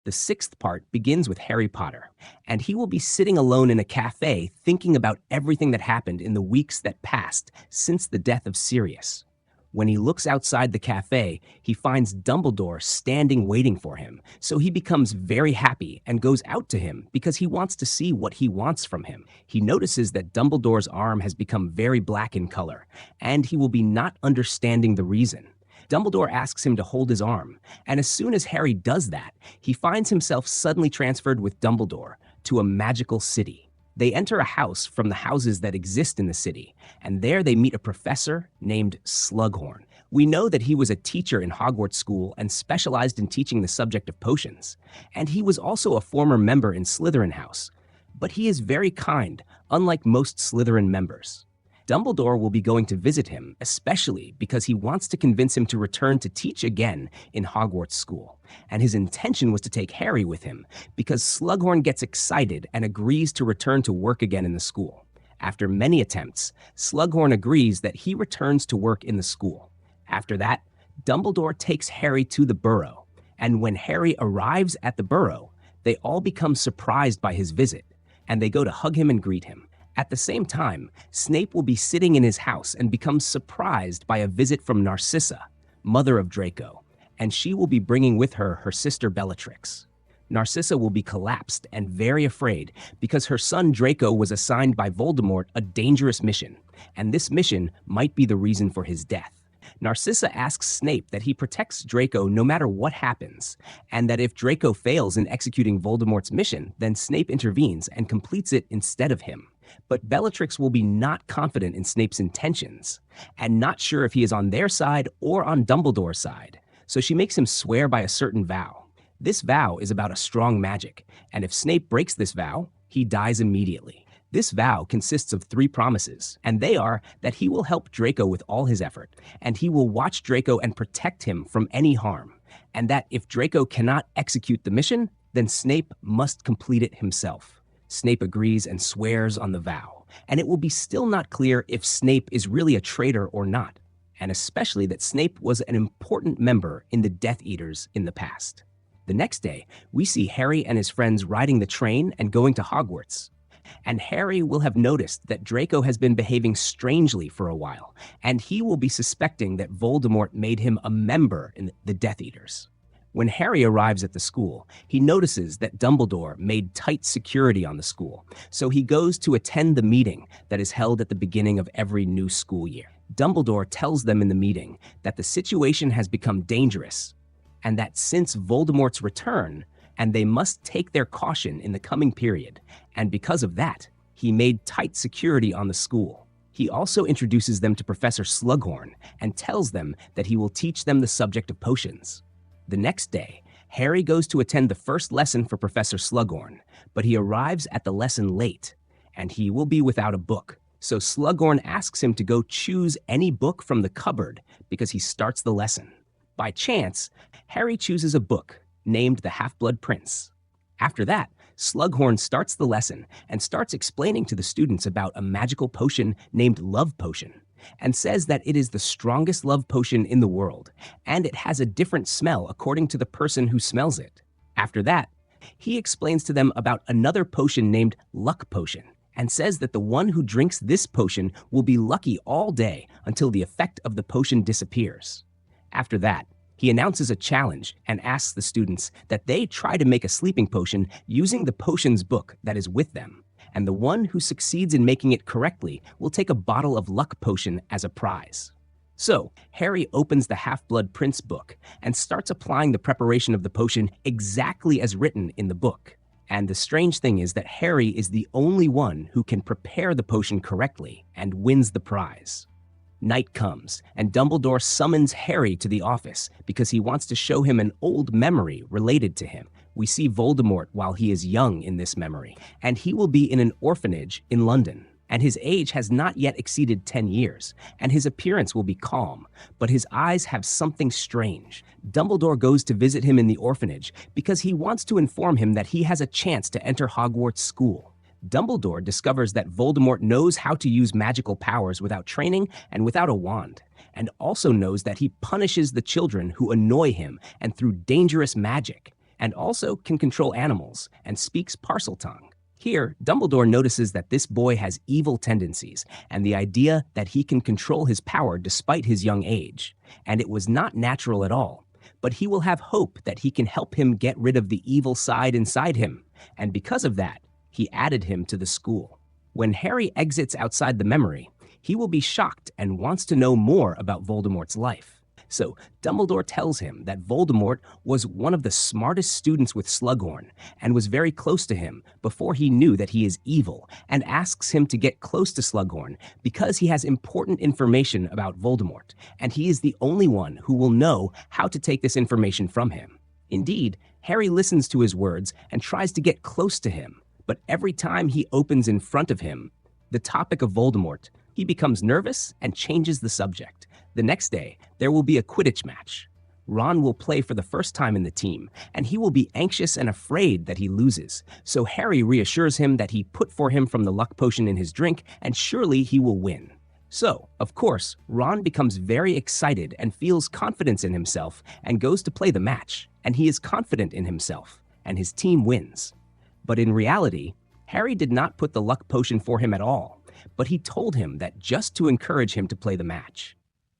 The sixth part begins with Harry Potter, and he will be sitting alone in a cafe thinking about everything that happened in the weeks that passed since the death of Sirius. When he looks outside the cafe, he finds Dumbledore standing waiting for him, so he becomes very happy and goes out to him because he wants to see what he wants from him. He notices that Dumbledore's arm has become very black in color, and he will be not understanding the reason. Dumbledore asks him to hold his arm, and as soon as Harry does that, he finds himself suddenly transferred with Dumbledore to a magical city. They enter a house from the houses that exist in the city, and there they meet a professor named Slughorn. We know that he was a teacher in Hogwarts School and specialized in teaching the subject of potions, and he was also a former member in Slytherin House. But he is very kind, unlike most Slytherin members. Dumbledore will be going to visit him, especially because he wants to convince him to return to teach again in Hogwarts School. And his intention was to take Harry with him, because Slughorn gets excited and agrees to return to work again in the school. After many attempts, Slughorn agrees that he returns to work in the school. After that, Dumbledore takes Harry to the Burrow, and when Harry arrives at the Burrow, they all become surprised by his visit, and they go to hug him and greet him. At the same time, Snape will be sitting in his house and becomes surprised by a visit from Narcissa, mother of Draco, and she will be bringing with her her sister Bellatrix. Narcissa will be collapsed and very afraid because her son Draco was assigned by Voldemort a dangerous mission, and this mission might be the reason for his death. Narcissa asks Snape that he protects Draco no matter what happens, and that if Draco fails in executing Voldemort's mission, then Snape intervenes and completes it instead of him. But Bellatrix will be not confident in Snape's intentions, and not sure if he is on their side or on Dumbledore's side, so she makes him swear by a certain vow. This vow is about a strong magic, and if Snape breaks this vow, he dies immediately. This vow consists of 3 promises, and they are that he will help Draco with all his effort, and he will watch Draco and protect him from any harm, and that if Draco cannot execute the mission, then Snape must complete it himself. Snape agrees and swears on the vow, and it will be still not clear if Snape is really a traitor or not, and especially that Snape was an important member in the Death Eaters in the past. The next day, we see Harry and his friends riding the train and going to Hogwarts. And Harry will have noticed that Draco has been behaving strangely for a while, and he will be suspecting that Voldemort made him a member in the Death Eaters. When Harry arrives at the school, he notices that Dumbledore made tight security on the school, so he goes to attend the meeting that is held at the beginning of every new school year. Dumbledore tells them in the meeting that the situation has become dangerous, and that since Voldemort's return, and they must take their caution in the coming period, and because of that, he made tight security on the school. He also introduces them to Professor Slughorn and tells them that he will teach them the subject of potions. The next day, Harry goes to attend the first lesson for Professor Slughorn, but he arrives at the lesson late, and he will be without a book. So Slughorn asks him to go choose any book from the cupboard because he starts the lesson. By chance, Harry chooses a book named The Half-Blood Prince. After that, Slughorn starts the lesson and starts explaining to the students about a magical potion named Love Potion, and says that it is the strongest love potion in the world, and it has a different smell according to the person who smells it. After that, he explains to them about another potion named Luck Potion, and says that the one who drinks this potion will be lucky all day until the effect of the potion disappears. After that, he announces a challenge and asks the students that they try to make a sleeping potion using the potions book that is with them, and the one who succeeds in making it correctly will take a bottle of Luck Potion as a prize. So, Harry opens the Half-Blood Prince book and starts applying the preparation of the potion exactly as written in the book. And the strange thing is that Harry is the only one who can prepare the potion correctly and wins the prize. Night comes, and Dumbledore summons Harry to the office because he wants to show him an old memory related to him. We see Voldemort while he is young in this memory, and he will be in an orphanage in London. And his age has not yet exceeded 10 years, and his appearance will be calm, but his eyes have something strange. Dumbledore goes to visit him in the orphanage because he wants to inform him that he has a chance to enter Hogwarts School. Dumbledore discovers that Voldemort knows how to use magical powers without training and without a wand, and also knows that he punishes the children who annoy him and through dangerous magic. and also can control animals and speaks parcel tongue. Here, Dumbledore notices that this boy has evil tendencies and the idea that he can control his power despite his young age. And it was not natural at all. But he will have hope that he can help him get rid of the evil side inside him. And because of that, he added him to the school. When Harry exits outside the memory, he will be shocked and wants to know more about Voldemort's life. So Dumbledore tells him that Voldemort was one of the smartest students with Slughorn and was very close to him before he knew that he is evil, and asks him to get close to Slughorn because he has important information about Voldemort, and he is the only one who will know how to take this information from him. Indeed, Harry listens to his words and tries to get close to him, but every time he opens in front of him the topic of Voldemort, he becomes nervous and changes the subject. The next day, there will be a Quidditch match. Ron will play for the first time in the team, and he will be anxious and afraid that he loses. So Harry reassures him that he put for him from the luck potion in his drink, and surely he will win. So, of course, Ron becomes very excited and feels confidence in himself and goes to play the match, and he is confident in himself, and his team wins. But in reality, Harry did not put the luck potion for him at all, but he told him that just to encourage him to play the match.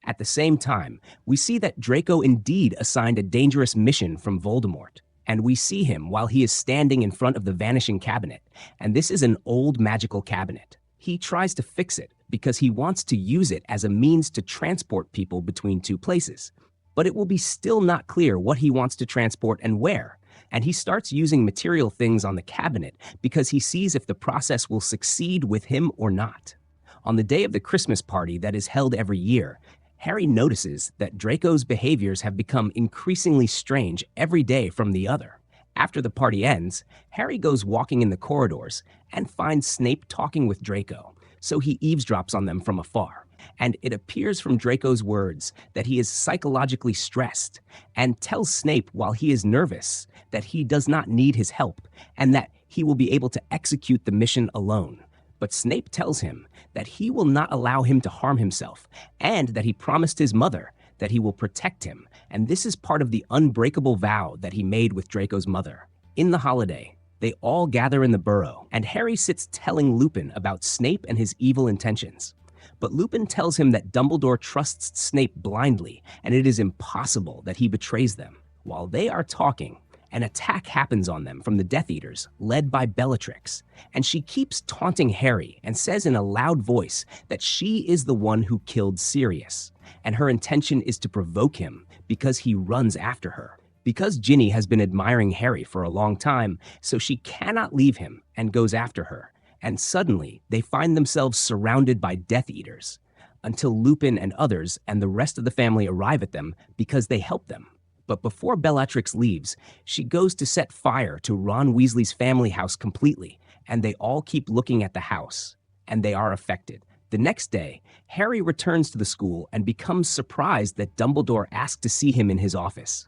At the same time, we see that Draco indeed assigned a dangerous mission from Voldemort, and we see him while he is standing in front of the Vanishing Cabinet, and this is an old magical cabinet. He tries to fix it because he wants to use it as a means to transport people between two places. But it will be still not clear what he wants to transport and where, and he starts using material things on the cabinet because he sees if the process will succeed with him or not. On the day of the Christmas party that is held every year, Harry notices that Draco's behaviors have become increasingly strange every day from the other. After the party ends, Harry goes walking in the corridors and finds Snape talking with Draco, so he eavesdrops on them from afar. And it appears from Draco's words that he is psychologically stressed and tells Snape while he is nervous that he does not need his help and that he will be able to execute the mission alone. But Snape tells him that he will not allow him to harm himself and that he promised his mother that he will protect him, and this is part of the unbreakable vow that he made with Draco's mother. In the holiday, they all gather in the burrow, and Harry sits telling Lupin about Snape and his evil intentions. But Lupin tells him that Dumbledore trusts Snape blindly, and it is impossible that he betrays them. While they are talking, an attack happens on them from the Death Eaters, led by Bellatrix, and she keeps taunting Harry and says in a loud voice that she is the one who killed Sirius, and her intention is to provoke him because he runs after her. Because Ginny has been admiring Harry for a long time, so she cannot leave him and goes after her, and suddenly they find themselves surrounded by Death Eaters, until Lupin and others and the rest of the family arrive at them because they help them. But before Bellatrix leaves, she goes to set fire to Ron Weasley's family house completely, and they all keep looking at the house, and they are affected. The next day, Harry returns to the school and becomes surprised that Dumbledore asked to see him in his office.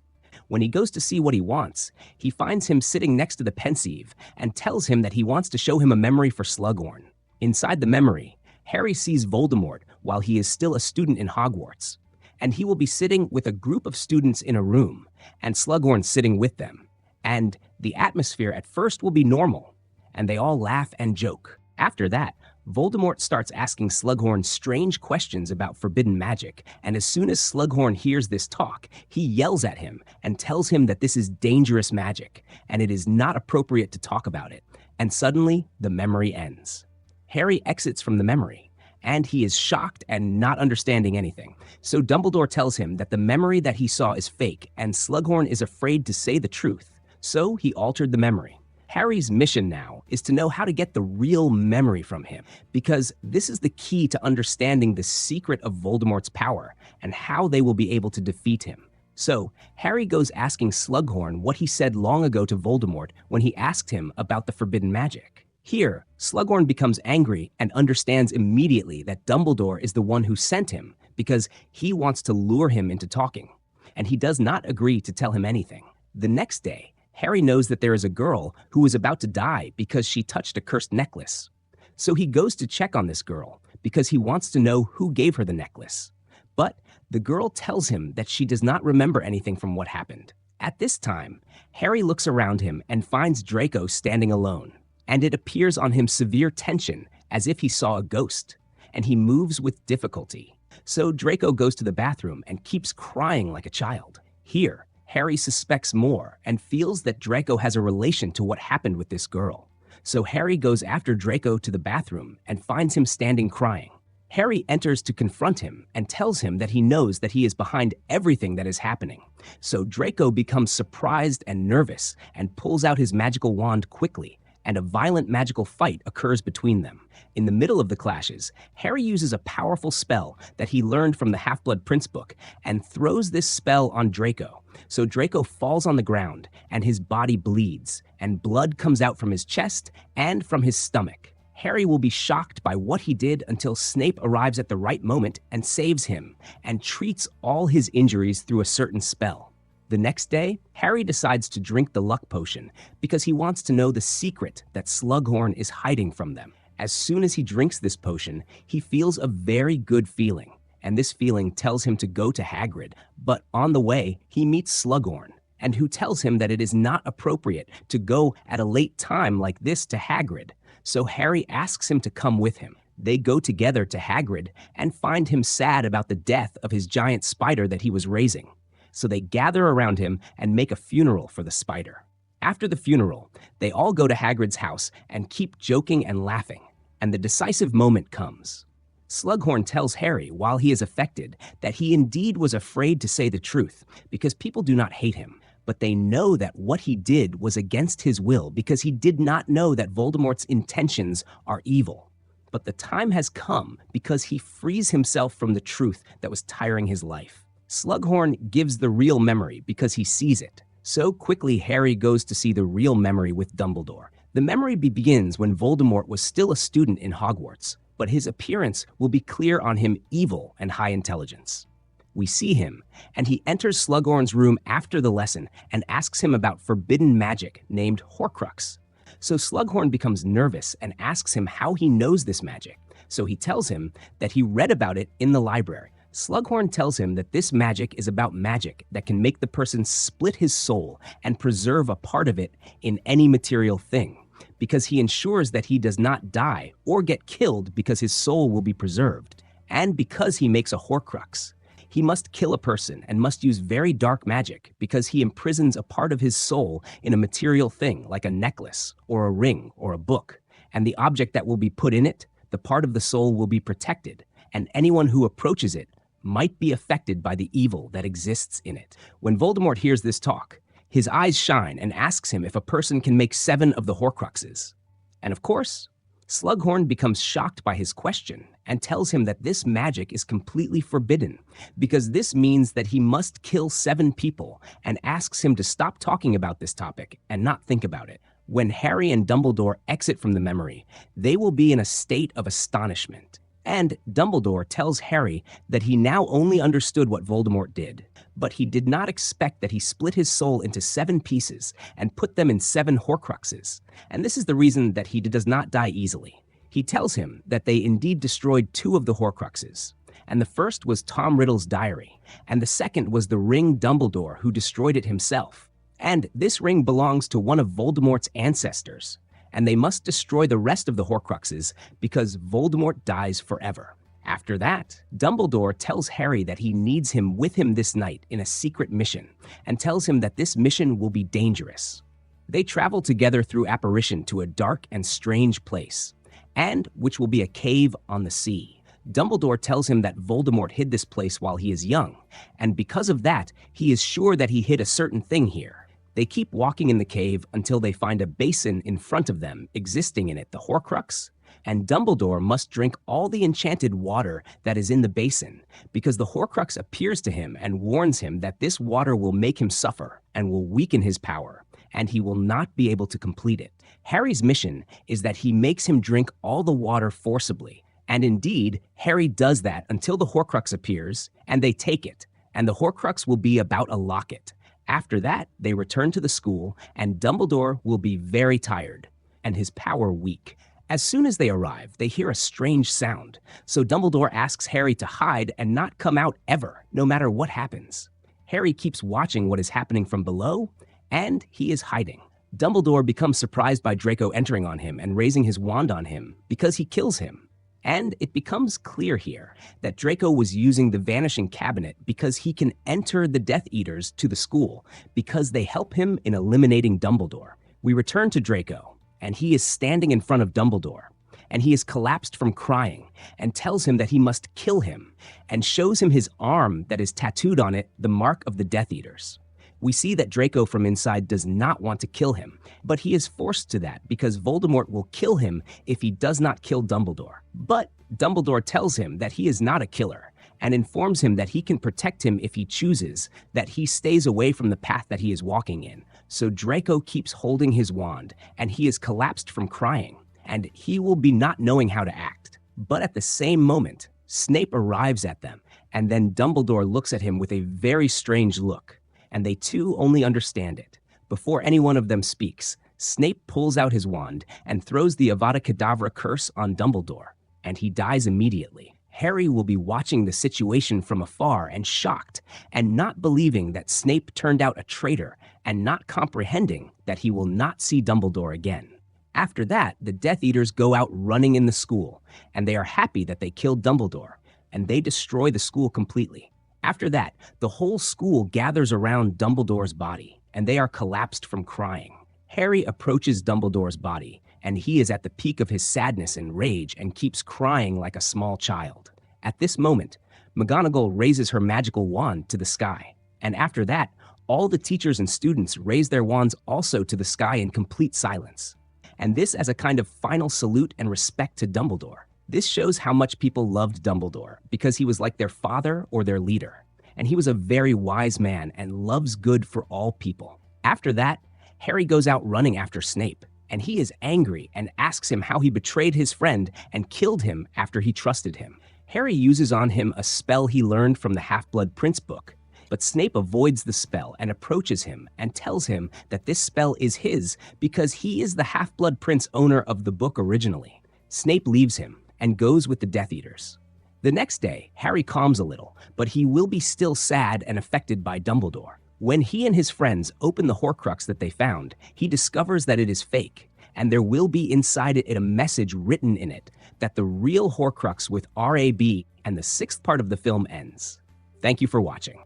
When he goes to see what he wants, he finds him sitting next to the Pensieve and tells him that he wants to show him a memory for Slughorn. Inside the memory, Harry sees Voldemort while he is still a student in Hogwarts, and he will be sitting with a group of students in a room, and Slughorn sitting with them. And the atmosphere at first will be normal, and they all laugh and joke. After that, Voldemort starts asking Slughorn strange questions about forbidden magic, and as soon as Slughorn hears this talk, he yells at him and tells him that this is dangerous magic, and it is not appropriate to talk about it. And suddenly, the memory ends. Harry exits from the memory, and he is shocked and not understanding anything. So Dumbledore tells him that the memory that he saw is fake, and Slughorn is afraid to say the truth, so he altered the memory. Harry's mission now is to know how to get the real memory from him, because this is the key to understanding the secret of Voldemort's power and how they will be able to defeat him. So, Harry goes asking Slughorn what he said long ago to Voldemort when he asked him about the forbidden magic. Here, Slughorn becomes angry and understands immediately that Dumbledore is the one who sent him because he wants to lure him into talking, and he does not agree to tell him anything. The next day, Harry knows that there is a girl who is about to die because she touched a cursed necklace. So he goes to check on this girl because he wants to know who gave her the necklace. But the girl tells him that she does not remember anything from what happened. At this time, Harry looks around him and finds Draco standing alone, and it appears on him severe tension as if he saw a ghost, and he moves with difficulty. So Draco goes to the bathroom and keeps crying like a child. Here, Harry suspects more and feels that Draco has a relation to what happened with this girl. So Harry goes after Draco to the bathroom and finds him standing crying. Harry enters to confront him and tells him that he knows that he is behind everything that is happening. So Draco becomes surprised and nervous and pulls out his magical wand quickly, and a violent magical fight occurs between them. In the middle of the clashes, Harry uses a powerful spell that he learned from the Half-Blood Prince book and throws this spell on Draco. So Draco falls on the ground and his body bleeds, and blood comes out from his chest and from his stomach. Harry will be shocked by what he did until Snape arrives at the right moment and saves him and treats all his injuries through a certain spell. The next day, Harry decides to drink the luck potion because he wants to know the secret that Slughorn is hiding from them. As soon as he drinks this potion, he feels a very good feeling, and this feeling tells him to go to Hagrid. But on the way, he meets Slughorn, and who tells him that it is not appropriate to go at a late time like this to Hagrid. So Harry asks him to come with him. They go together to Hagrid and find him sad about the death of his giant spider that he was raising. So they gather around him and make a funeral for the spider. After the funeral, they all go to Hagrid's house and keep joking and laughing, and the decisive moment comes. Slughorn tells Harry, while he is affected, that he indeed was afraid to say the truth because people do not hate him, but they know that what he did was against his will because he did not know that Voldemort's intentions are evil. But the time has come because he frees himself from the truth that was tiring his life. Slughorn gives the real memory because he sees it. So quickly Harry goes to see the real memory with Dumbledore. The memory begins when Voldemort was still a student in Hogwarts, but his appearance will be clear on him evil and high intelligence. We see him, and he enters Slughorn's room after the lesson and asks him about forbidden magic named Horcrux. So Slughorn becomes nervous and asks him how he knows this magic. So he tells him that he read about it in the library. Slughorn tells him that this magic is about magic that can make the person split his soul and preserve a part of it in any material thing, because he ensures that he does not die or get killed because his soul will be preserved, and because he makes a Horcrux. He must kill a person and must use very dark magic because he imprisons a part of his soul in a material thing like a necklace or a ring or a book, and the object that will be put in it, the part of the soul will be protected, and anyone who approaches it might be affected by the evil that exists in it. When Voldemort hears this talk, his eyes shine and asks him if a person can make 7 of the Horcruxes. And of course, Slughorn becomes shocked by his question and tells him that this magic is completely forbidden because this means that he must kill 7 people, and asks him to stop talking about this topic and not think about it. When Harry and Dumbledore exit from the memory, they will be in a state of astonishment. And Dumbledore tells Harry that he now only understood what Voldemort did, but he did not expect that he split his soul into 7 pieces and put them in 7 Horcruxes, and this is the reason that he does not die easily. He tells him that they indeed destroyed 2 of the Horcruxes, and the first was Tom Riddle's diary, and the second was the ring Dumbledore, who destroyed it himself. And this ring belongs to one of Voldemort's ancestors, and they must destroy the rest of the Horcruxes because Voldemort dies forever. After that, Dumbledore tells Harry that he needs him with him this night in a secret mission, and tells him that this mission will be dangerous. They travel together through apparition to a dark and strange place, and which will be a cave on the sea. Dumbledore tells him that Voldemort hid this place while he is young, and because of that, he is sure that he hid a certain thing here. They keep walking in the cave until they find a basin in front of them, existing in it the Horcrux, and Dumbledore must drink all the enchanted water that is in the basin, because the Horcrux appears to him and warns him that this water will make him suffer and will weaken his power, and he will not be able to complete it. Harry's mission is that he makes him drink all the water forcibly, and indeed, Harry does that until the Horcrux appears, and they take it, and the Horcrux will be about a locket. After that, they return to the school, and Dumbledore will be very tired, and his power weak. As soon as they arrive, they hear a strange sound, so Dumbledore asks Harry to hide and not come out ever, no matter what happens. Harry keeps watching what is happening from below, and he is hiding. Dumbledore becomes surprised by Draco entering on him and raising his wand on him because he kills him. And it becomes clear here that Draco was using the Vanishing Cabinet because he can enter the Death Eaters to the school because they help him in eliminating Dumbledore. We return to Draco, and he is standing in front of Dumbledore, and he is collapsed from crying and tells him that he must kill him and shows him his arm that is tattooed on it the mark of the Death Eaters. We see that Draco from inside does not want to kill him, but he is forced to that because Voldemort will kill him if he does not kill Dumbledore. But Dumbledore tells him that he is not a killer and informs him that he can protect him if he chooses, that he stays away from the path that he is walking in. So Draco keeps holding his wand, and he is collapsed from crying, and he will be not knowing how to act. But at the same moment, Snape arrives at them, and then Dumbledore looks at him with a very strange look, and they too only understand it. Before any one of them speaks, Snape pulls out his wand and throws the Avada Kedavra curse on Dumbledore, and he dies immediately. Harry will be watching the situation from afar and shocked, and not believing that Snape turned out a traitor, and not comprehending that he will not see Dumbledore again. After that, the Death Eaters go out running in the school, and they are happy that they killed Dumbledore, and they destroy the school completely. After that, the whole school gathers around Dumbledore's body, and they are collapsed from crying. Harry approaches Dumbledore's body, and he is at the peak of his sadness and rage and keeps crying like a small child. At this moment, McGonagall raises her magical wand to the sky, and after that, all the teachers and students raise their wands also to the sky in complete silence. And this as a kind of final salute and respect to Dumbledore. This shows how much people loved Dumbledore, because he was like their father or their leader. And he was a very wise man and loves good for all people. After that, Harry goes out running after Snape, and he is angry and asks him how he betrayed his friend and killed him after he trusted him. Harry uses on him a spell he learned from the Half-Blood Prince book, but Snape avoids the spell and approaches him and tells him that this spell is his because he is the Half-Blood Prince owner of the book originally. Snape leaves him and goes with the Death Eaters. The next day, Harry calms a little, but he will be still sad and affected by Dumbledore. When he and his friends open the Horcrux that they found, he discovers that it is fake, and there will be inside it a message written in it that the real Horcrux with RAB and the sixth part of the film ends. Thank you for watching.